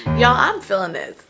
Y'all, I'm feeling this.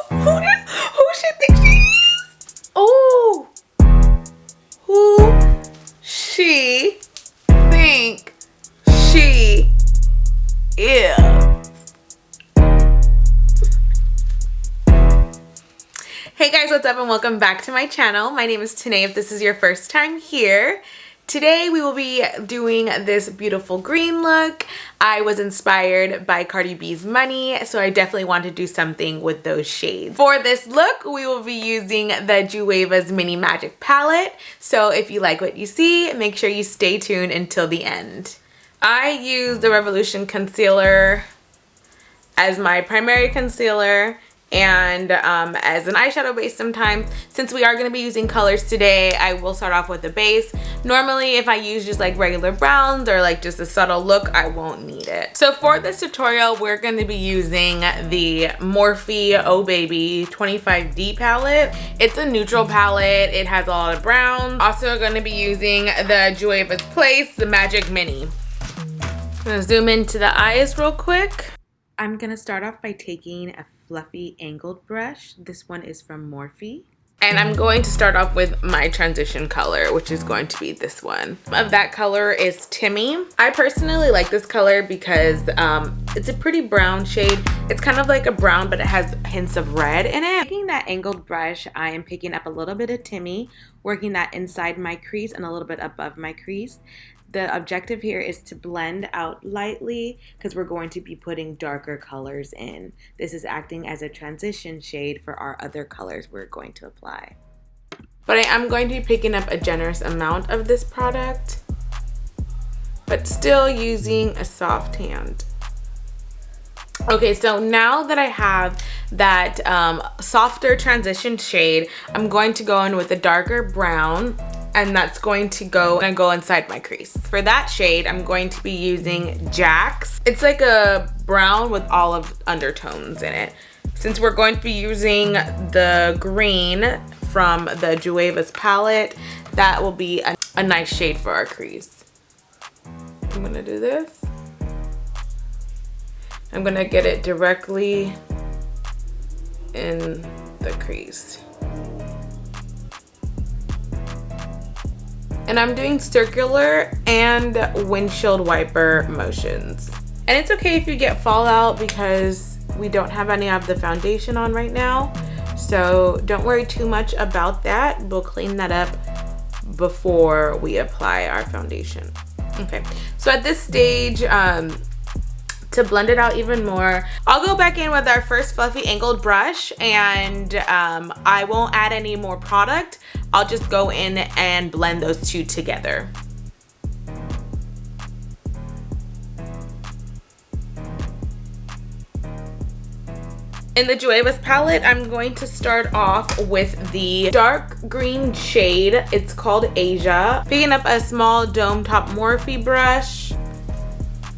Who she think she is? Oh, who she think she is? Hey guys, what's up and welcome back to my channel. My name is Tanae if this is your first time here. Today we will be doing this beautiful green look. I was inspired by Cardi B's Money, so I definitely want to do something with those shades. For this look, we will be using the xoxox Mini Magic Palette. So if you like what you see, make sure you stay tuned until the end. I use the Revolution Concealer as my primary concealer and as an eyeshadow base sometimes. Since we are going to be using colors today, I will start off with the base. Normally if I use just like regular browns or like just a subtle look, I won't need it. So for this tutorial, we're going to be using the Morphe Oh Baby 25D palette. It's a neutral palette. It has a lot of browns. Also going to be using the xoxox Place, the Magic Mini. I'm going to zoom into the eyes real quick. I'm going to start off by taking a fluffy angled brush. This one is from Morphe. And I'm going to start off with my transition color, which is going to be this one. Of that color is Timmy. I personally like this color because it's a pretty brown shade. It's kind of like a brown, but it has hints of red in it. Taking that angled brush, I am picking up a little bit of Timmy, working that inside my crease and a little bit above my crease. The objective here is to blend out lightly because we're going to be putting darker colors in. This is acting as a transition shade for our other colors we're going to apply. But I am going to be picking up a generous amount of this product, but still using a soft hand. Okay, so now that I have that softer transition shade, I'm going to go in with a darker brown, and that's going to go inside my crease. For that shade, I'm going to be using Jax. It's like a brown with olive undertones in it. Since we're going to be using the green from the xoxox palette, that will be a nice shade for our crease. I'm gonna do this. I'm gonna get it directly in the crease. And I'm doing circular and windshield wiper motions. And it's okay if you get fallout because we don't have any of the foundation on right now. So don't worry too much about that. We'll clean that up before we apply our foundation. Okay, so at this stage, to blend it out even more, I'll go back in with our first fluffy angled brush, and I won't add any more product. I'll just go in and blend those two together. In the xoxox palette, I'm going to start off with the dark green shade. It's called Asia. Picking up a small dome top Morphe brush,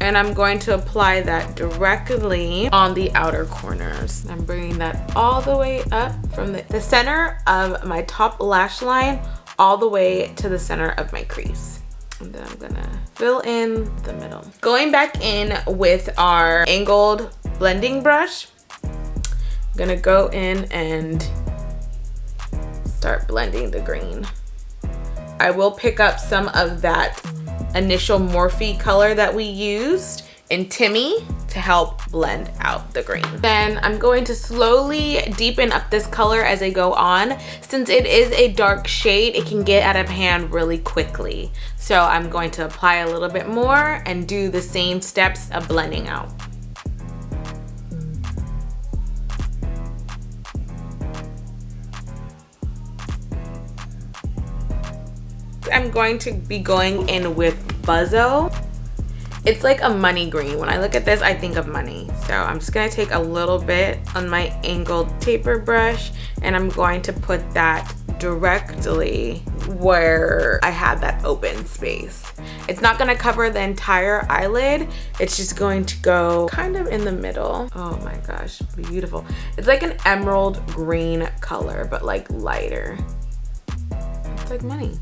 and I'm going to apply that directly on the outer corners. I'm bringing that all the way up from the center of my top lash line all the way to the center of my crease. And then I'm gonna fill in the middle. Going back in with our angled blending brush, I'm gonna go in and start blending the green. I will pick up some of that initial Morphe color that we used in Timmy to help blend out the green. Then I'm going to slowly deepen up this color as I go on. Since it is a dark shade, it can get out of hand really quickly. So I'm going to apply a little bit more and do the same steps of blending out. I'm going to be going in with Buzzo. It's like a money green. When I look at this, I think of money. So I'm just gonna take a little bit on my angled taper brush, and I'm going to put that directly where I had that open space. It's not gonna cover the entire eyelid. It's just going to go kind of in the middle. Oh my gosh, beautiful. It's like an emerald green color, but like lighter. It's like money.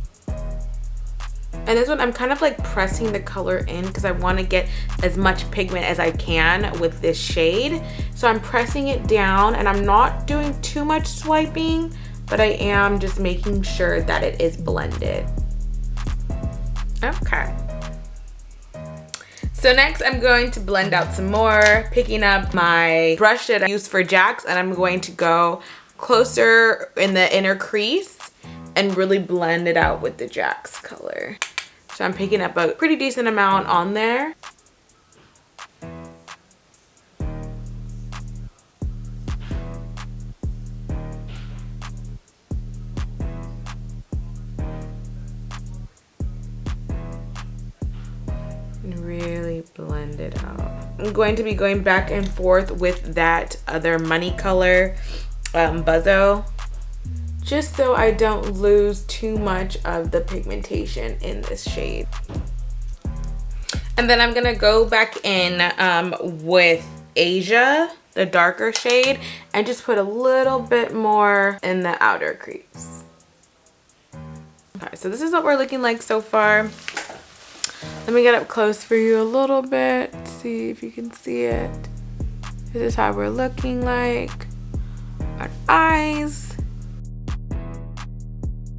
And this one, I'm kind of like pressing the color in because I want to get as much pigment as I can with this shade. So I'm pressing it down and I'm not doing too much swiping, but I am just making sure that it is blended. Okay. So next I'm going to blend out some more, picking up my brush that I use for jacks, and I'm going to go closer in the inner crease and really blend it out with the jacks color. So I'm picking up a pretty decent amount on there. And really blend it out. I'm going to be going back and forth with that other money color, Buzzo, just so I don't lose too much of the pigmentation in this shade. And then I'm gonna go back in with Asia, the darker shade, and just put a little bit more in the outer crease. Okay, so this is what we're looking like so far. Let me get up close for you a little bit, see if you can see it. This is how we're looking like. Our eyes.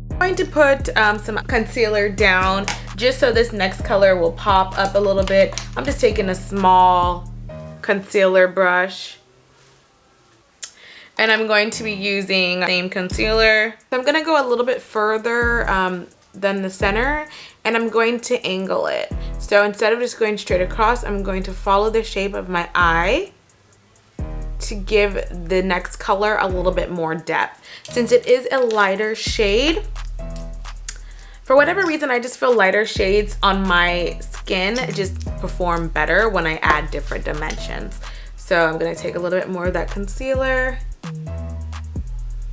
I'm going to put some concealer down just so this next color will pop up a little bit. I'm just taking a small concealer brush and I'm going to be using the same concealer. So I'm going to go a little bit further than the center, and I'm going to angle it. So instead of just going straight across, I'm going to follow the shape of my eye to give the next color a little bit more depth. Since it is a lighter shade, for whatever reason, I just feel lighter shades on my skin just perform better when I add different dimensions. So I'm gonna take a little bit more of that concealer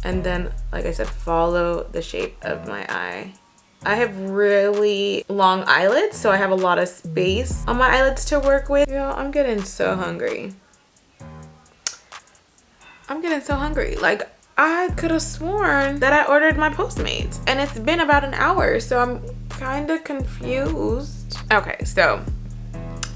and then, like I said, follow the shape of my eye. I have really long eyelids, so I have a lot of space on my eyelids to work with. Yo, I'm getting so hungry. I'm getting so hungry. Like, I could have sworn that I ordered my Postmates and it's been about an hour, so I'm kind of confused. Okay, so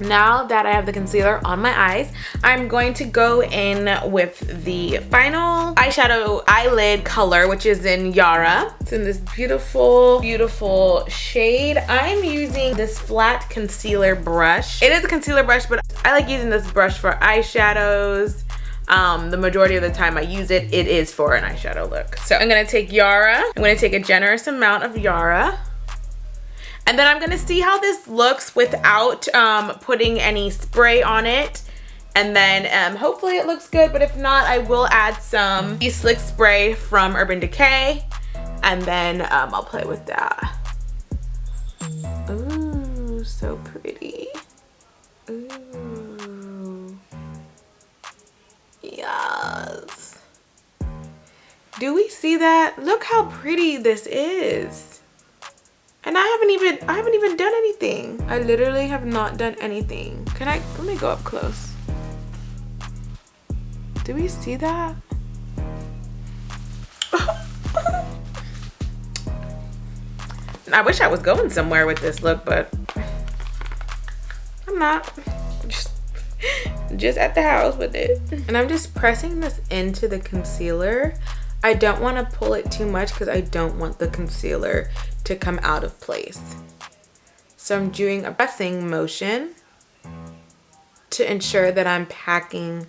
now that I have the concealer on my eyes, I'm going to go in with the final eyeshadow eyelid color, which is in Yara. It's in this beautiful, beautiful shade. I'm using this flat concealer brush. It is a concealer brush, but I like using this brush for eyeshadows. The majority of the time I use it, it is for an eyeshadow look. So I'm gonna take Yara. I'm gonna take a generous amount of Yara. And then I'm gonna see how this looks without putting any spray on it. And then hopefully it looks good, but if not, I will add some Slick Spray from Urban Decay. And then I'll play with that. Ooh, so pretty. Ooh. Yes. Do we see that? Look how pretty this is. And I haven't even done anything. I literally have not done anything. Let me go up close. Do we see that? I wish I was going somewhere with this look, but I'm not. Just at the house with it. And I'm just pressing this into the concealer. I don't want to pull it too much because I don't want the concealer to come out of place. So I'm doing a pressing motion to ensure that I'm packing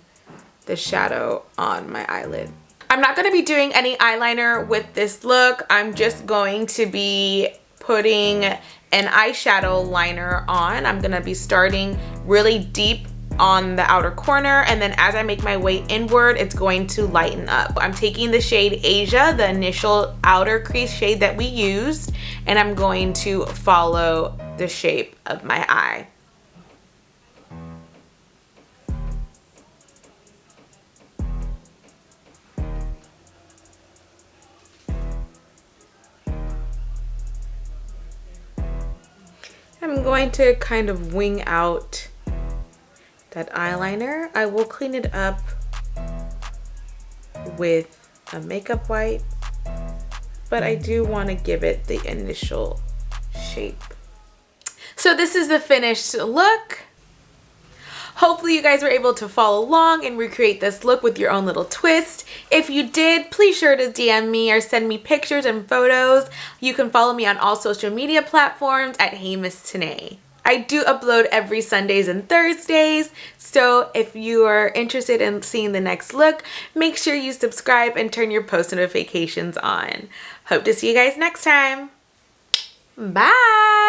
the shadow on my eyelid. I'm not going to be doing any eyeliner with this look. I'm just going to be putting an eyeshadow liner on. I'm going to be starting really deep on the outer corner, and then as I make my way inward, it's going to lighten up. I'm taking the shade Asia, the initial outer crease shade that we used, and I'm going to follow the shape of my eye. I'm going to kind of wing out that eyeliner. I will clean it up with a makeup wipe, but I do want to give it the initial shape So this is the finished look. Hopefully you guys were able to follow along and recreate this look with your own little twist. If you did, please sure to DM me or send me pictures and photos. You can follow me on all social media platforms at Hey Miss Tanae. I do upload every Sundays and Thursdays, so if you are interested in seeing the next look, make sure you subscribe and turn your post notifications on. Hope to see you guys next time. Bye!